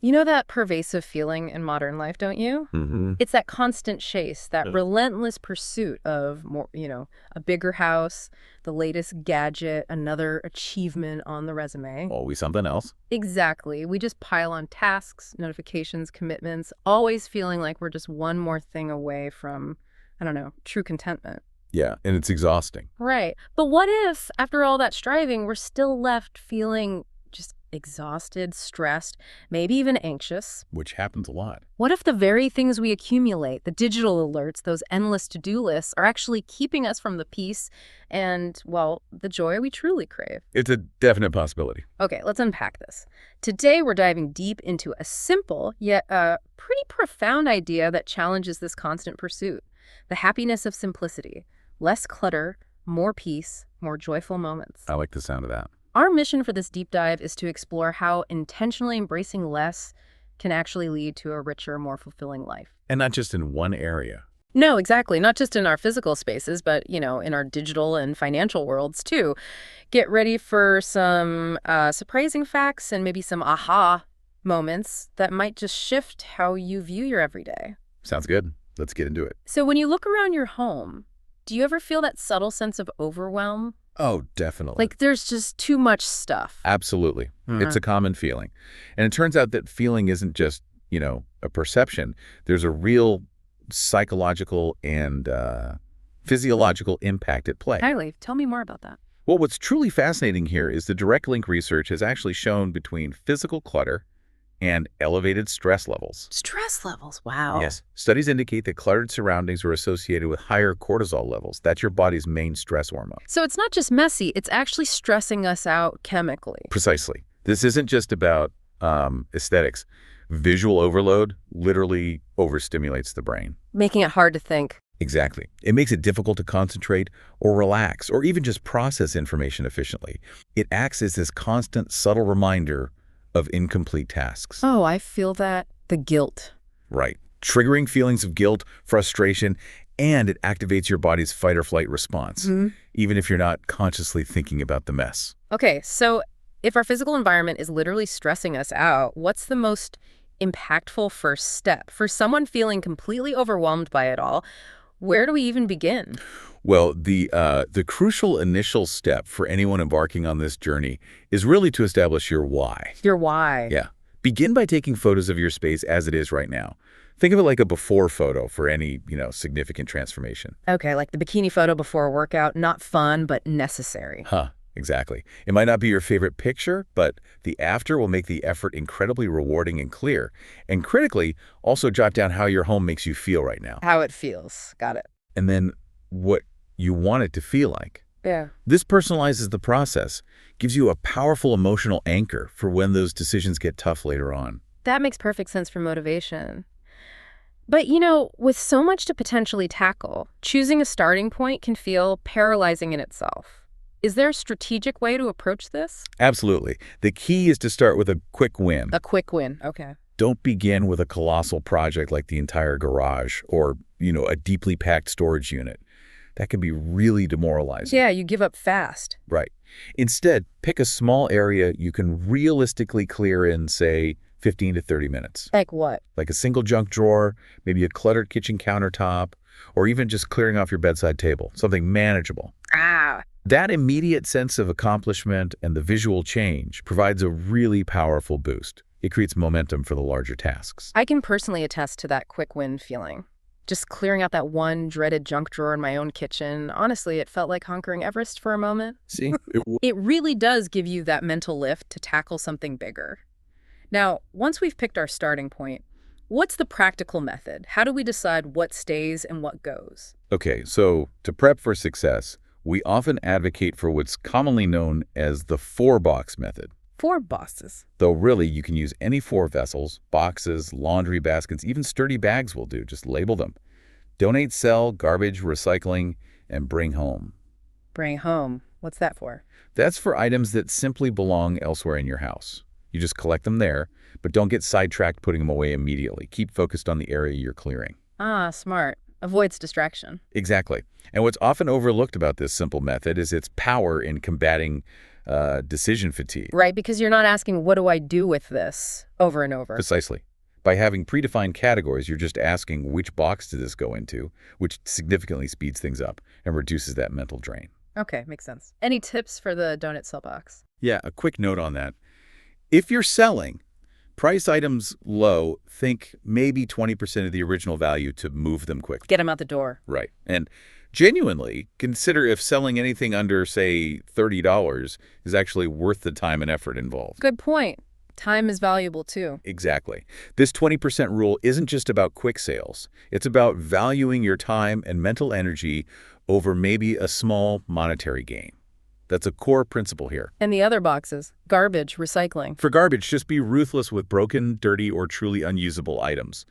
You know that pervasive feeling in modern life, don't you? Hmm. It's that constant chase, that relentless pursuit of more, a bigger house, the latest gadget, another achievement on the resume. Always something else. Exactly. We just pile on tasks, notifications, commitments, always feeling like we're just one more thing away from, I don't know, true contentment. Yeah, and it's exhausting. Right. But what if, after all that striving, we're still left feeling just exhausted, stressed, maybe even anxious? Which happens a lot. What if the very things we accumulate, the digital alerts, those endless to-do lists, are actually keeping us from the peace and, well, the joy we truly crave? It's a definite possibility. Okay, let's unpack this. Today, we're diving deep into a simple, yet pretty profound idea that challenges this constant pursuit: the happiness of simplicity. Less clutter, more peace, more joyful moments. I like the sound of that. Our mission for this deep dive is to explore how intentionally embracing less can actually lead to a richer, more fulfilling life. And not just in one area. No, exactly. Not just in our physical spaces, but, in our digital and financial worlds, too. Get ready for some surprising facts and maybe some aha moments that might just shift how you view your everyday. Sounds good. Let's get into it. So when you look around your home, do you ever feel that subtle sense of overwhelm? Oh, definitely. Like there's just too much stuff. Absolutely. It's a common feeling. And it turns out that feeling isn't just, a perception. There's a real psychological and physiological impact at play. Kylie, tell me more about that. Well, what's truly fascinating here is the direct link research has actually shown between physical clutter and elevated stress levels. Stress levels, wow. Yes. Studies indicate that cluttered surroundings are associated with higher cortisol levels. That's your body's main stress hormone. So it's not just messy, it's actually stressing us out chemically. Precisely. This isn't just about aesthetics. Visual overload literally overstimulates the brain. Making it hard to think. Exactly. It makes it difficult to concentrate or relax or even just process information efficiently. It acts as this constant, subtle reminder of incomplete tasks. Oh, I feel that. The guilt. Right. Triggering feelings of guilt, frustration, and it activates your body's fight or flight response, even if you're not consciously thinking about the mess. Okay, so if our physical environment is literally stressing us out, what's the most impactful first step? For someone feeling completely overwhelmed by it all, where do we even begin? Well, the crucial initial step for anyone embarking on this journey is really to establish your why. Your why. Yeah. Begin by taking photos of your space as it is right now. Think of it like a before photo for any, significant transformation. Okay, like the bikini photo before a workout, not fun, but necessary. Huh, exactly. It might not be your favorite picture, but the after will make the effort incredibly rewarding and clear. And critically, also jot down how your home makes you feel right now. How it feels. Got it. And then what you want it to feel like. Yeah. This personalizes the process, gives you a powerful emotional anchor for when those decisions get tough later on. That makes perfect sense for motivation. But, with so much to potentially tackle, choosing a starting point can feel paralyzing in itself. Is there a strategic way to approach this? Absolutely. The key is to start with a quick win. A quick win. Okay. Don't begin with a colossal project like the entire garage or, a deeply packed storage unit. That can be really demoralizing. Yeah, you give up fast. Right. Instead, pick a small area you can realistically clear in, say, 15 to 30 minutes. Like what? Like a single junk drawer, maybe a cluttered kitchen countertop, or even just clearing off your bedside table, something manageable. Ah. That immediate sense of accomplishment and the visual change provides a really powerful boost. It creates momentum for the larger tasks. I can personally attest to that quick win feeling. Just clearing out that one dreaded junk drawer in my own kitchen, honestly, it felt like conquering Everest for a moment. See? It really does give you that mental lift to tackle something bigger. Now, once we've picked our starting point, what's the practical method? How do we decide what stays and what goes? Okay, so to prep for success, we often advocate for what's commonly known as the 4-box method. 4 boxes. Though really, you can use any 4 vessels, boxes, laundry baskets, even sturdy bags will do. Just label them. Donate, sell, garbage, recycling, and bring home. Bring home. What's that for? That's for items that simply belong elsewhere in your house. You just collect them there, but don't get sidetracked putting them away immediately. Keep focused on the area you're clearing. Ah, smart. Avoids distraction. Exactly. And what's often overlooked about this simple method is its power in combating decision fatigue. Right, because you're not asking, what do I do with this over and over? Precisely. By having predefined categories, you're just asking which box does this go into, which significantly speeds things up and reduces that mental drain. Okay, makes sense. Any tips for the donut sell box? Yeah, a quick note on that. If you're selling, price items low, think maybe 20% of the original value to move them quickly. Get them out the door. Right. And genuinely consider if selling anything under, say, $30 is actually worth the time and effort involved. Good point. Time is valuable too. Exactly. This 20% rule isn't just about quick sales. It's about valuing your time and mental energy over maybe a small monetary gain. That's a core principle here. And the other boxes, garbage, recycling. For garbage, just be ruthless with broken, dirty, or truly unusable items.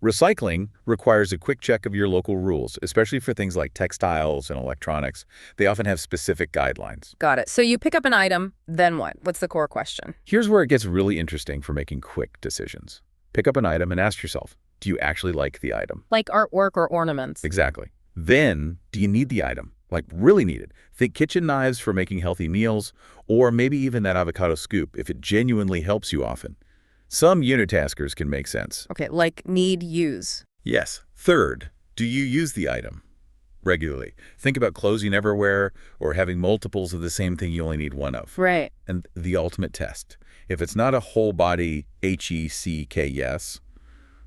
Recycling requires a quick check of your local rules, especially for things like textiles and electronics. They often have specific guidelines. Got it. So you pick up an item, then what? What's the core question? Here's where it gets really interesting for making quick decisions. Pick up an item and ask yourself, do you actually like the item? Like artwork or ornaments. Exactly. Then, do you need the item? Like, really need it? Think kitchen knives for making healthy meals, or maybe even that avocado scoop if it genuinely helps you often. Some unitaskers can make sense. Okay, like need, use. Yes. Third, do you use the item regularly? Think about clothes you never wear or having multiples of the same thing you only need one of. Right. And the ultimate test. If it's not a whole body HECK yes,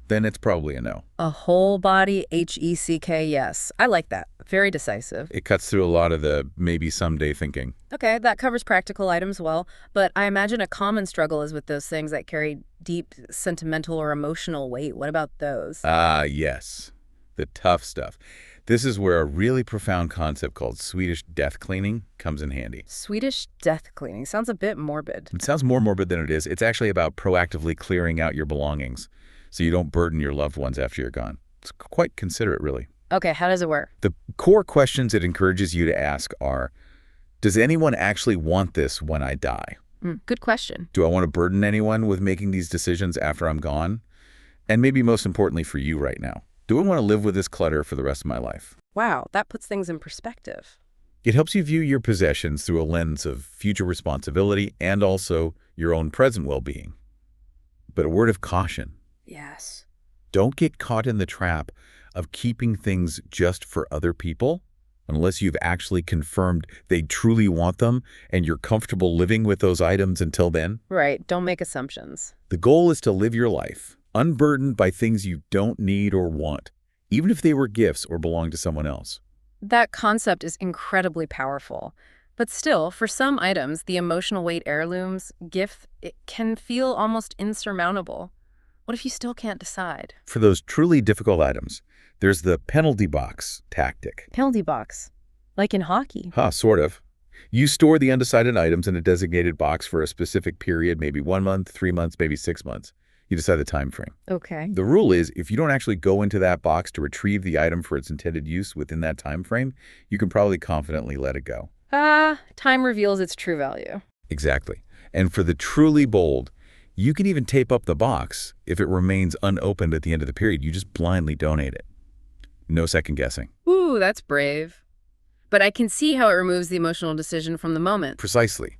then it's probably a no. A whole body HECK, yes. I like that. Very decisive. It cuts through a lot of the maybe someday thinking. Okay, that covers practical items well, but I imagine a common struggle is with those things that carry deep sentimental or emotional weight. What about those? Ah, yes. The tough stuff. This is where a really profound concept called Swedish death cleaning comes in handy. Swedish death cleaning sounds a bit morbid. It sounds more morbid than it is. It's actually about proactively clearing out your belongings so you don't burden your loved ones after you're gone. It's quite considerate, really. Okay, how does it work? The core questions it encourages you to ask are, does anyone actually want this when I die? Good question. Do I want to burden anyone with making these decisions after I'm gone? And maybe most importantly for you right now, do I want to live with this clutter for the rest of my life? Wow, that puts things in perspective. It helps you view your possessions through a lens of future responsibility and also your own present well-being. But a word of caution. Yes. Don't get caught in the trap of keeping things just for other people unless you've actually confirmed they truly want them and you're comfortable living with those items until then. Right, don't make assumptions. The goal is to live your life unburdened by things you don't need or want, even if they were gifts or belong to someone else. That concept is incredibly powerful. But still, for some items, the emotional weight heirlooms, gift, it can feel almost insurmountable. What if you still can't decide? For those truly difficult items, there's the penalty box tactic. Penalty box. Like in hockey. Sort of. You store the undecided items in a designated box for a specific period, maybe 1 month, 3 months, maybe 6 months. You decide the time frame. Okay. The rule is if you don't actually go into that box to retrieve the item for its intended use within that time frame, you can probably confidently let it go. Time reveals its true value. Exactly. And for the truly bold, you can even tape up the box if it remains unopened at the end of the period. You just blindly donate it. No second guessing. Ooh, that's brave. But I can see how it removes the emotional decision from the moment. Precisely.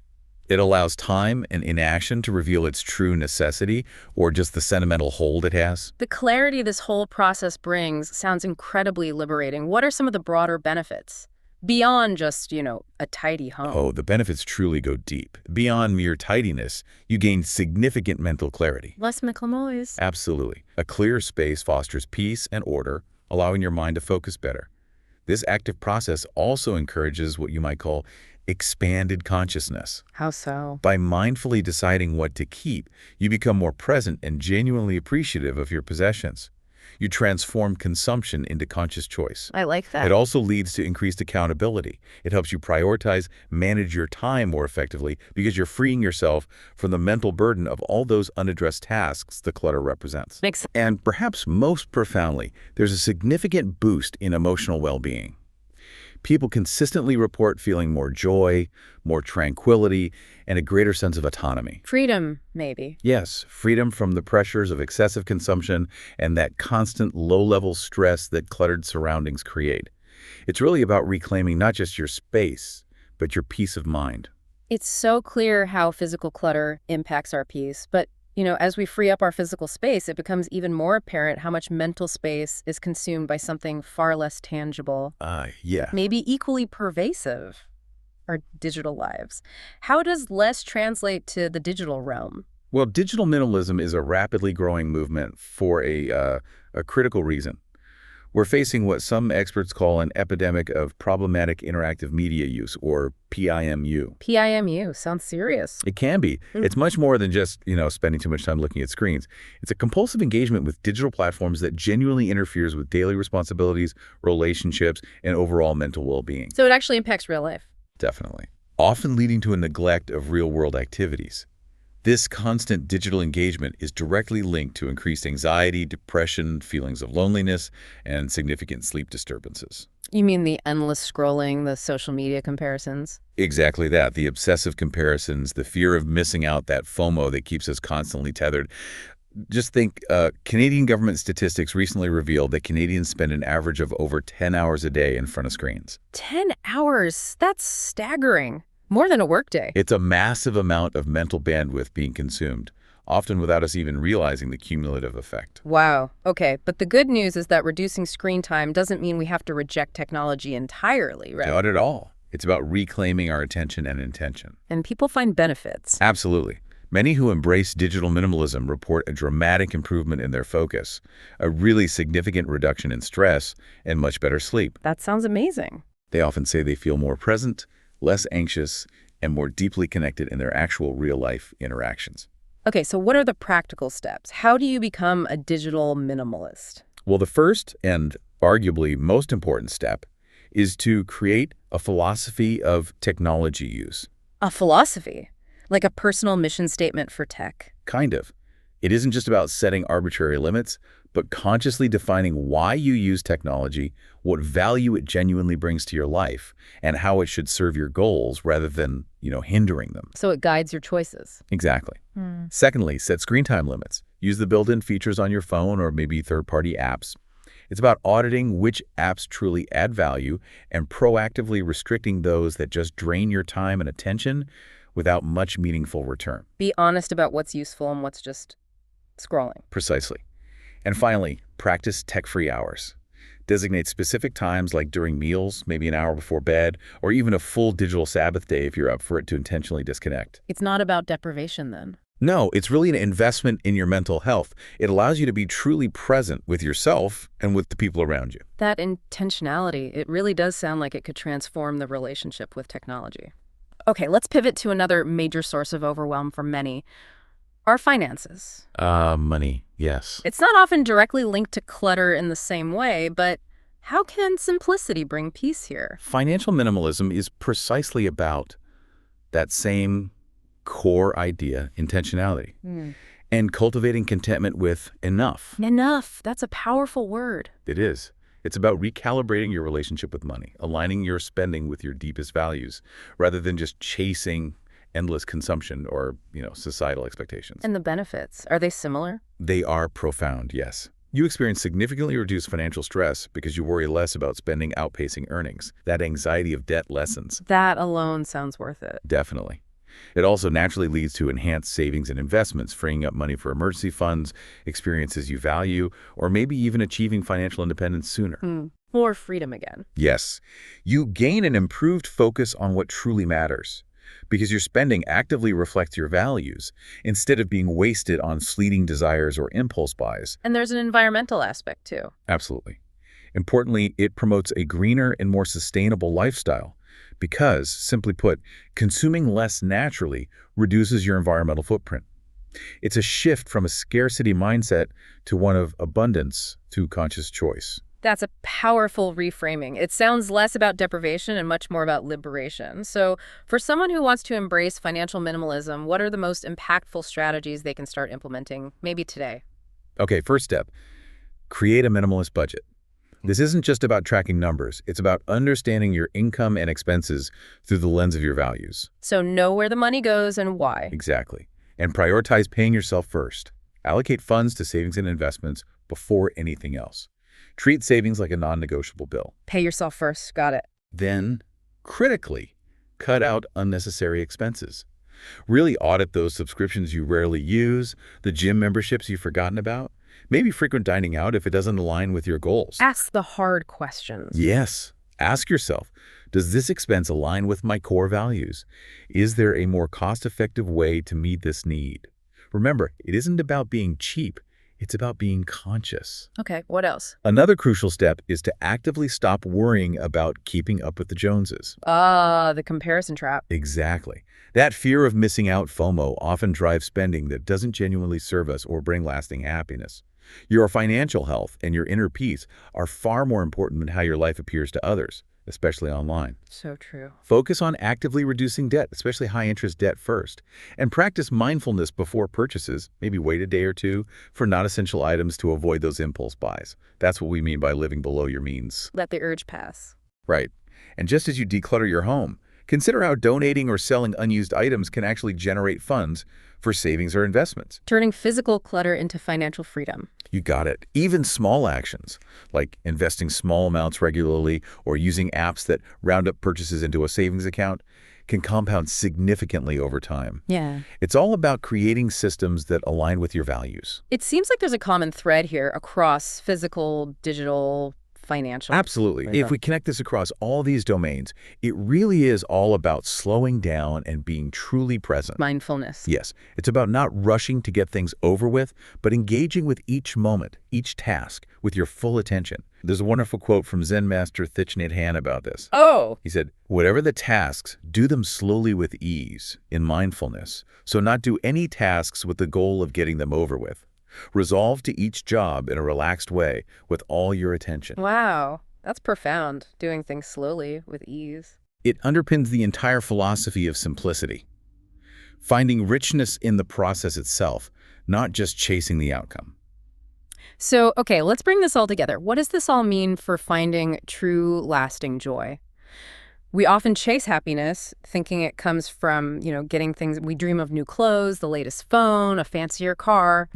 It allows time and inaction to reveal its true necessity or just the sentimental hold it has. The clarity this whole process brings sounds incredibly liberating. What are some of the broader benefits? Beyond just, a tidy home. Oh, the benefits truly go deep. Beyond mere tidiness, you gain significant mental clarity. Less mental noise. Absolutely. A clear space fosters peace and order, allowing your mind to focus better. This active process also encourages what you might call expanded consciousness. How so? By mindfully deciding what to keep, you become more present and genuinely appreciative of your possessions. You transform consumption into conscious choice. I like that. It also leads to increased accountability. It helps you prioritize, manage your time more effectively because you're freeing yourself from the mental burden of all those unaddressed tasks the clutter represents. Makes sense. And perhaps most profoundly, there's a significant boost in emotional well-being. People consistently report feeling more joy, more tranquility, and a greater sense of autonomy. Freedom, maybe. Yes, freedom from the pressures of excessive consumption and that constant low-level stress that cluttered surroundings create. It's really about reclaiming not just your space, but your peace of mind. It's so clear how physical clutter impacts our peace, but as we free up our physical space, it becomes even more apparent how much mental space is consumed by something far less tangible, Yeah. maybe equally pervasive, our digital lives. How does less translate to the digital realm? Well, digital minimalism is a rapidly growing movement for a critical reason. We're facing what some experts call an epidemic of problematic interactive media use, or PIMU. PIMU sounds serious. It can be. It's much more than just, spending too much time looking at screens. It's a compulsive engagement with digital platforms that genuinely interferes with daily responsibilities, relationships, and overall mental well-being. So it actually impacts real life. Definitely. Often leading to a neglect of real-world activities. This constant digital engagement is directly linked to increased anxiety, depression, feelings of loneliness, and significant sleep disturbances. You mean the endless scrolling, the social media comparisons? Exactly that. The obsessive comparisons, the fear of missing out, that FOMO that keeps us constantly tethered. Just think, Canadian government statistics recently revealed that Canadians spend an average of over 10 hours a day in front of screens. 10 hours? That's staggering. More than a workday. It's a massive amount of mental bandwidth being consumed, often without us even realizing the cumulative effect. Wow. Okay, but the good news is that reducing screen time doesn't mean we have to reject technology entirely, right? Not at all. It's about reclaiming our attention and intention. And people find benefits. Absolutely. Many who embrace digital minimalism report a dramatic improvement in their focus, a really significant reduction in stress, and much better sleep. That sounds amazing. They often say they feel more present, less anxious, and more deeply connected in their actual real-life interactions. Okay, so what are the practical steps? How do you become a digital minimalist? Well, the first and arguably most important step is to create a philosophy of technology use. A philosophy, like a personal mission statement for tech. Kind of. It isn't just about setting arbitrary limits, but consciously defining why you use technology, what value it genuinely brings to your life, and how it should serve your goals rather than, hindering them. So it guides your choices. Exactly. Secondly, set screen time limits. Use the built-in features on your phone or maybe third-party apps. It's about auditing which apps truly add value and proactively restricting those that just drain your time and attention without much meaningful return. Be honest about what's useful and what's just scrolling. Precisely. And finally, practice tech-free hours. Designate specific times like during meals, maybe an hour before bed, or even a full digital Sabbath day if you're up for it to intentionally disconnect. It's not about deprivation then. No, it's really an investment in your mental health. It allows you to be truly present with yourself and with the people around you. That intentionality, it really does sound like it could transform the relationship with technology. Okay, let's pivot to another major source of overwhelm for many. Our finances. Money, yes. It's not often directly linked to clutter in the same way, but how can simplicity bring peace here? Financial minimalism is precisely about that same core idea, intentionality, and cultivating contentment with enough. Enough. That's a powerful word. It is. It's about recalibrating your relationship with money, aligning your spending with your deepest values, rather than just chasing endless consumption or, societal expectations. And the benefits, are they similar? They are profound, yes. You experience significantly reduced financial stress because you worry less about spending outpacing earnings. That anxiety of debt lessens. That alone sounds worth it. Definitely. It also naturally leads to enhanced savings and investments, freeing up money for emergency funds, experiences you value, or maybe even achieving financial independence sooner. More freedom again. Yes. You gain an improved focus on what truly matters, because your spending actively reflects your values instead of being wasted on fleeting desires or impulse buys. And there's an environmental aspect too. Absolutely. Importantly, it promotes a greener and more sustainable lifestyle because, simply put, consuming less naturally reduces your environmental footprint. It's a shift from a scarcity mindset to one of abundance through conscious choice. That's a powerful reframing. It sounds less about deprivation and much more about liberation. So for someone who wants to embrace financial minimalism, what are the most impactful strategies they can start implementing, maybe today? Okay, first step, create a minimalist budget. This isn't just about tracking numbers. It's about understanding your income and expenses through the lens of your values. So know where the money goes and why. Exactly. And prioritize paying yourself first. Allocate funds to savings and investments before anything else. Treat savings like a non-negotiable bill. Pay yourself first. Got it. Then, critically, Cut out unnecessary expenses. Really audit those subscriptions you rarely use, the gym memberships you've forgotten about, maybe frequent dining out if it doesn't align with your goals. Ask the hard questions. Yes. Ask yourself, does this expense align with my core values? Is there a more cost-effective way to meet this need? Remember, it isn't about being cheap. It's about being conscious. Okay, what else? Another crucial step is to actively stop worrying about keeping up with the Joneses. Ah, the comparison trap. Exactly. That fear of missing out, FOMO, often drives spending that doesn't genuinely serve us or bring lasting happiness. Your financial health and your inner peace are far more important than how your life appears to others, especially online. So true. Focus on actively reducing debt, especially high-interest debt first, and practice mindfulness before purchases. Maybe wait a day or two for non-essential items to avoid those impulse buys. That's what we mean by living below your means. Let the urge pass. Right. And just as you declutter your home, consider how donating or selling unused items can actually generate funds for savings or investments. Turning physical clutter into financial freedom. You got it. Even small actions, like investing small amounts regularly or using apps that round up purchases into a savings account, can compound significantly over time. Yeah. It's all about creating systems that align with your values. It seems like there's a common thread here across physical, digital, financial. Absolutely. If we connect this across all these domains, it really is all about slowing down and being truly present. Mindfulness. Yes, it's about not rushing to get things over with, but engaging with each moment, each task, with your full attention. There's a wonderful quote from Zen master Thich Nhat Hanh about this. Oh! He said, "Whatever the tasks, do them slowly with ease, in mindfulness. So not do any tasks with the goal of getting them over with. Resolve to each job in a relaxed way with all your attention." Wow. That's profound, doing things slowly with ease. It underpins the entire philosophy of simplicity. Finding richness in the process itself, not just chasing the outcome. So, okay, let's bring this all together. What does this all mean for finding true, lasting joy? We often chase happiness, thinking it comes from, getting things. We dream of new clothes, the latest phone, a fancier car.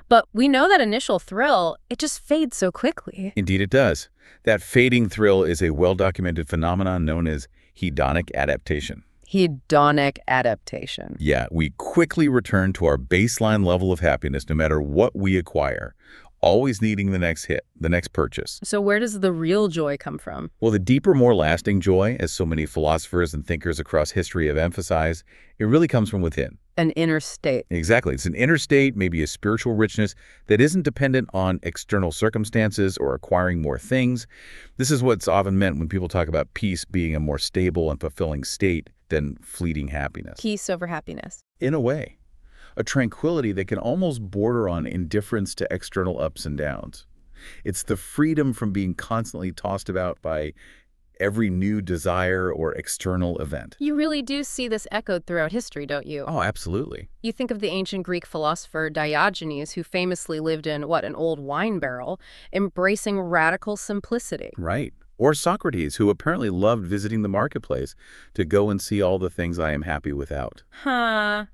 But we know that initial thrill, it just fades so quickly. Indeed it does. That fading thrill is a well-documented phenomenon known as hedonic adaptation. Hedonic adaptation. Yeah, we quickly return to our baseline level of happiness no matter what we acquire, always needing the next hit, the next purchase. So where does the real joy come from? Well, the deeper, more lasting joy, as so many philosophers and thinkers across history have emphasized, it really comes from within. An inner state. Exactly. It's an inner state, maybe a spiritual richness that isn't dependent on external circumstances or acquiring more things. This is what's often meant when people talk about peace being a more stable and fulfilling state than fleeting happiness. Peace over happiness. In a way. A tranquility that can almost border on indifference to external ups and downs. It's the freedom from being constantly tossed about by every new desire or external event. You really do see this echoed throughout history, don't you? Oh, absolutely. You think of the ancient Greek philosopher Diogenes, who famously lived in, an old wine barrel, embracing radical simplicity. Right. Or Socrates, who apparently loved visiting the marketplace to go and see all the things I am happy without. Huh.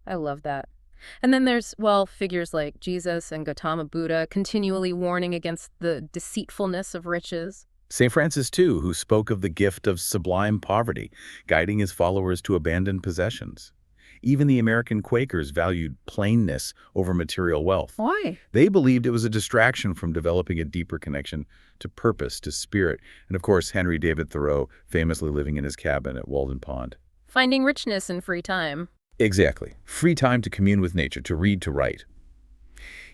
I love that. And then there's, figures like Jesus and Gautama Buddha continually warning against the deceitfulness of riches. St. Francis, too, who spoke of the gift of sublime poverty, guiding his followers to abandon possessions. Even the American Quakers valued plainness over material wealth. Why? They believed it was a distraction from developing a deeper connection to purpose, to spirit. And of course, Henry David Thoreau, famously living in his cabin at Walden Pond. Finding richness in free time. Exactly. Free time to commune with nature, to read, to write.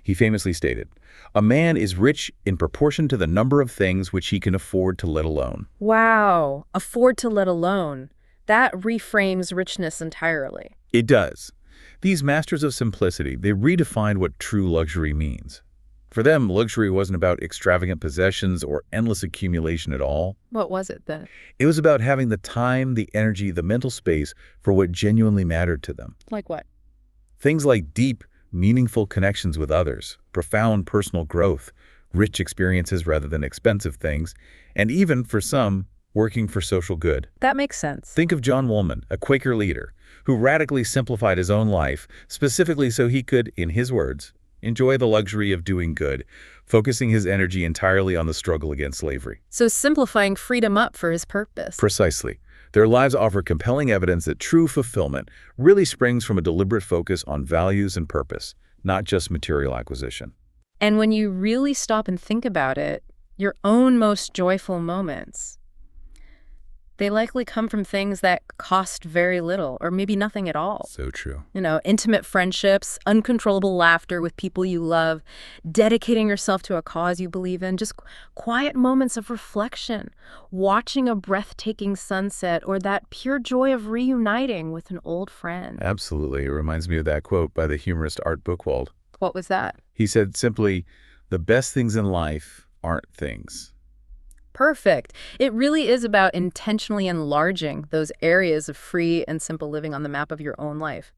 He famously stated, "A man is rich in proportion to the number of things which he can afford to let alone." Wow. Afford to let alone. That reframes richness entirely. It does. These masters of simplicity, they redefined what true luxury means. For them, luxury wasn't about extravagant possessions or endless accumulation at all. What was it then? It was about having the time, the energy, the mental space for what genuinely mattered to them. Like what? Things like deep, meaningful connections with others, profound personal growth, rich experiences rather than expensive things, and even, for some, working for social good. That makes sense. Think of John Woolman, a Quaker leader, who radically simplified his own life, specifically so he could, in his words, enjoy the luxury of doing good, focusing his energy entirely on the struggle against slavery. So simplifying freedom up for his purpose. Precisely. Their lives offer compelling evidence that true fulfillment really springs from a deliberate focus on values and purpose, not just material acquisition. And when you really stop and think about it, your own most joyful moments, they likely come from things that cost very little or maybe nothing at all. So true. Intimate friendships, uncontrollable laughter with people you love, dedicating yourself to a cause you believe in, just quiet moments of reflection, watching a breathtaking sunset, or that pure joy of reuniting with an old friend. Absolutely. It reminds me of that quote by the humorist Art Buchwald. What was that? He said simply, "The best things in life aren't things." Perfect. It really is about intentionally enlarging those areas of free and simple living on the map of your own life.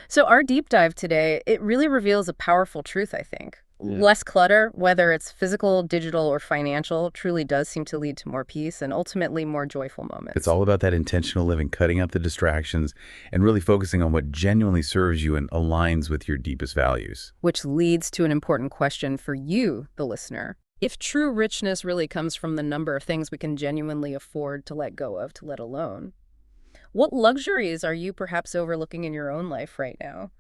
So our deep dive today, it really reveals a powerful truth, I think. Yeah. Less clutter, whether it's physical, digital, or financial, truly does seem to lead to more peace and ultimately more joyful moments. It's all about that intentional living, cutting out the distractions, and really focusing on what genuinely serves you and aligns with your deepest values. Which leads to an important question for you, the listener. If true richness really comes from the number of things we can genuinely afford to let go of, to let alone, what luxuries are you perhaps overlooking in your own life right now?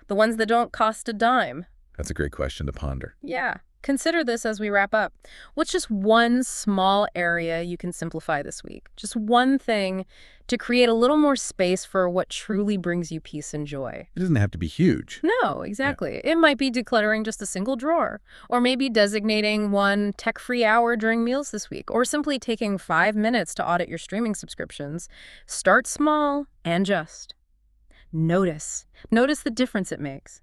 The ones that don't cost a dime? That's a great question to ponder. Yeah. Consider this as we wrap up. What's just one small area you can simplify this week? Just one thing to create a little more space for what truly brings you peace and joy. It doesn't have to be huge. No, exactly. It might be decluttering just a single drawer, or maybe designating one tech-free hour during meals this week, or simply taking 5 minutes to audit your streaming subscriptions. Start small and just notice. Notice the difference it makes.